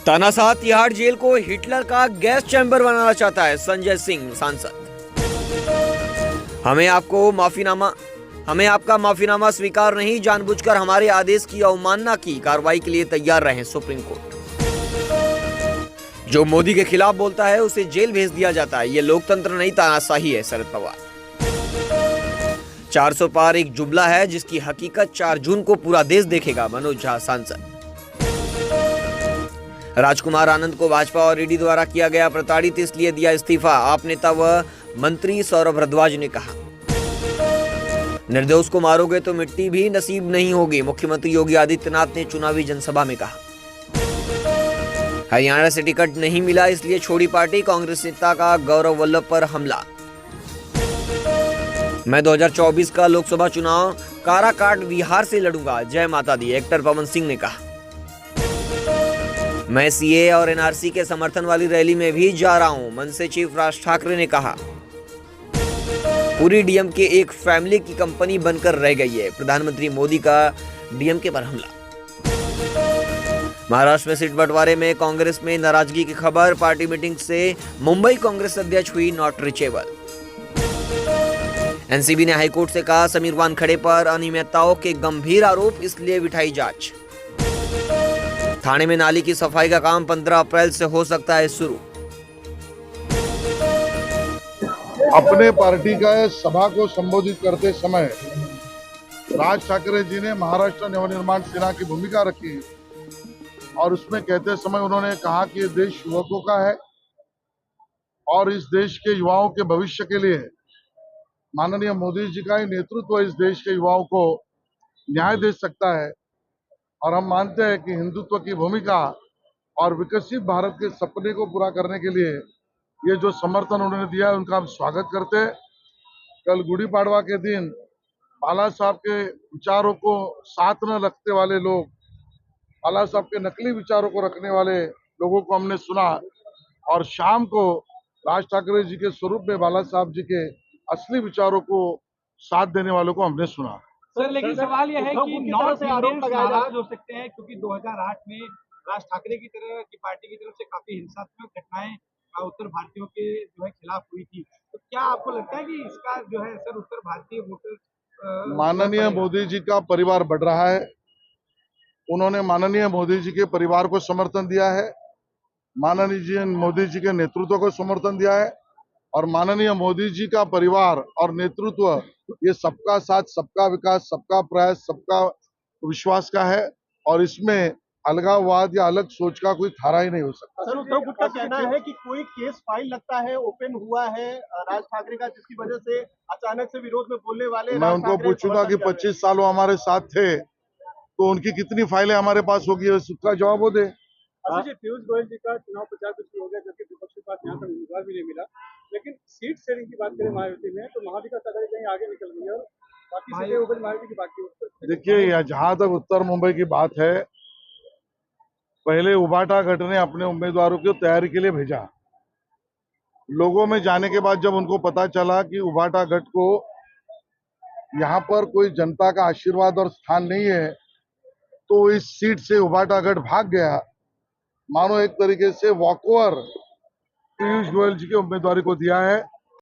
तानाशाह तिहाड़ जेल को हिटलर का गैस चैम्बर बनाना चाहता है संजय सिंह सांसद। हमें आपका माफीनामा स्वीकार नहीं, जानबूझकर हमारे आदेश की अवमानना की, कार्रवाई के लिए तैयार रहें सुप्रीम कोर्ट। जो मोदी के खिलाफ बोलता है उसे जेल भेज दिया जाता है, ये लोकतंत्र नहीं तानाशाही है, शरद पवार। 400 पार एक जुमला है जिसकी हकीकत 4 जून को पूरा देश देखेगा, मनोज झा सांसद। राजकुमार आनंद को भाजपा और ईडी द्वारा किया गया प्रताड़ित, इसलिए दिया इस्तीफा, आप नेता व मंत्री सौरभ भारद्वाज ने कहा। निर्दोष को मारोगे तो मिट्टी भी नसीब नहीं होगी, मुख्यमंत्री योगी आदित्यनाथ ने चुनावी जनसभा में कहा। हरियाणा से टिकट नहीं मिला इसलिए छोड़ी पार्टी, कांग्रेस नेता का गौरव वल्लभ पर हमला। मैं 2024 का लोकसभा चुनाव काराकाट बिहार से लड़ूंगा, जय माता दी, एक्टर पवन सिंह ने कहा। मैं सीए और एनआरसी के समर्थन वाली रैली में भी जा रहा हूं, मनसे चीफ राज ठाकरे ने कहा। पूरी डीएमके एक फैमिली की कंपनी बनकर रह गई है, प्रधानमंत्री मोदी का डीएमके पर हमला। महाराष्ट्र में सीट बंटवारे में कांग्रेस में नाराजगी की खबर, पार्टी मीटिंग से मुंबई कांग्रेस अध्यक्ष हुई नॉट रीचेबल। एनसीबी ने हाईकोर्ट से कहा समीर वानखड़े पर अनियमितताओं के गंभीर आरोप, इसलिए बिठाई जांच। थाने में नाली की सफाई का काम 15 अप्रैल से हो सकता है शुरू। अपने पार्टी का सभा को संबोधित करते समय राज ठाकरे जी ने महाराष्ट्र नवनिर्माण सेना की भूमिका रखी और उसमें कहते समय उन्होंने कहा कि ये देश युवकों का है और इस देश के युवाओं के भविष्य के लिए माननीय मोदी जी का ही नेतृत्व इस देश के युवाओं को न्याय दे सकता है। और हम मानते हैं कि हिंदुत्व की भूमिका और विकसित भारत के सपने को पूरा करने के लिए ये जो समर्थन उन्होंने दिया है उनका हम स्वागत करते हैं। कल गुड़ी पाड़वा के दिन बाला साहब के विचारों को साथ न रखते वाले लोग, बाला साहब के नकली विचारों को रखने वाले लोगों को हमने सुना और शाम को राज ठाकरे जी के स्वरूप में बाला साहब जी के असली विचारों को साथ देने वालों को हमने सुना। सर लेकिन सवाल यह है कि नॉर्थ इंडियंस नाराज हो सकते हैं क्योंकि 2008 में राज ठाकरे की तरह की पार्टी की तरफ से काफी हिंसात्मक घटनाएं उत्तर भारतीयों के जो है खिलाफ हुई थी, तो क्या आपको लगता है कि इसका जो है सर उत्तर भारतीय वोटर माननीय मोदी जी का परिवार बढ़ रहा है, उन्होंने माननीय मोदी जी के परिवार को समर्थन दिया है, माननीय मोदी जी के नेतृत्व को समर्थन दिया है और माननीय मोदी जी का परिवार और नेतृत्व ये सबका साथ, सबका विकास, सबका प्रयास, सबका विश्वास का है और इसमें अलगाववाद या अलग सोच का कोई धारा ही नहीं हो सकता। सर उद्धव गुट का कहना है कि कोई केस फाइल लगता है ओपन हुआ है राज ठाकरे का, जिसकी वजह से अचानक से विरोध में बोलने वाले। मैं उनको पूछूंगा कि 25 साल वो हमारे साथ थे तो उनकी कितनी फाइलें हमारे पास होगी, उसका जवाब वो दे। पीयूष गोयल जी का चुनाव प्रचार कुछ हो गया जबकि विपक्ष के पास यहाँ तक उम्मीदवार भी नहीं मिला, लेकिन सीट शेयरिंग की बात करें महायुति में तो महाविकास अघाड़ी कहीं आगे निकल गई है और बाकी सीटें ऊपर महायुति की बाकी। देखिए जहां तक उत्तर मुंबई की बात है, पहले उबाटा गढ़ ने अपने उम्मीदवारों को तैयारी के लिए भेजा। लोगों में जाने के बाद जब उनको पता चला कि उबाटा गढ़ को यहाँ पर कोई जनता का आशीर्वाद और स्थान नहीं है तो इस सीट से उबाटा गढ़ भाग गया। मानो एक तरीके से वॉकओवर पीयूष गोयल जी की उम्मीदवारी को दिया है।